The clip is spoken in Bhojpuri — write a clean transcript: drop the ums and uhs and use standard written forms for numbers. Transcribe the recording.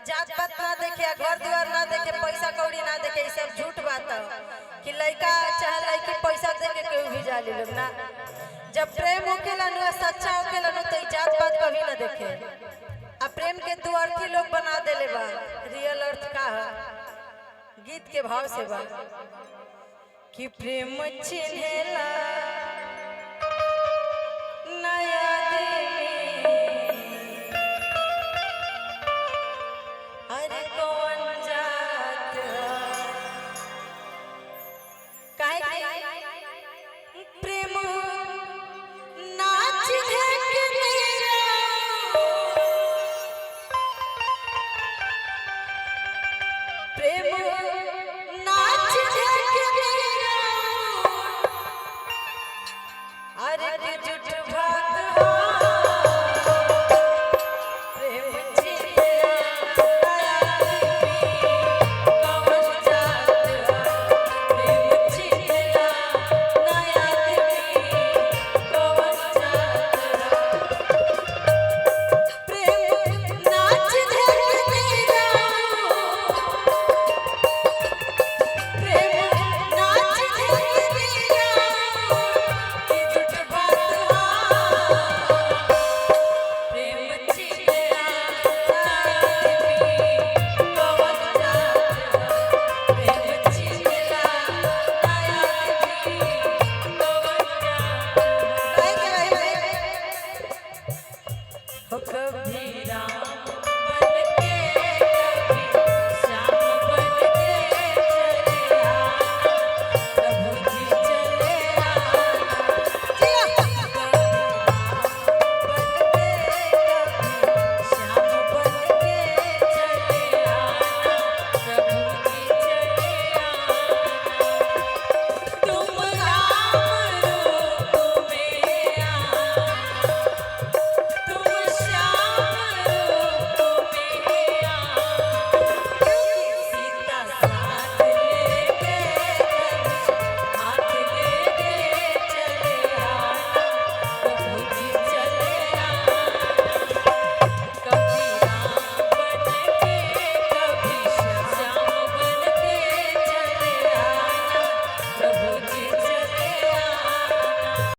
जात पात ना देखे, घर द्वार ना देखे, पैसा कौड़ी ना देखे, ये सब झूठ बात है कि लड़का चाहे लड़की पैसा दे के केहू भी जा ली लोग ना। जब प्रेम होकेला नु सच्चा होकेला नु तो जात पात कभी ना देखे। आ प्रेम के दो अर्थी लोग बना देले बा। रियल अर्थ का है गीत के भाव से बा कि प्रेम चिन्हेला नया प्रेम नाच प्रेम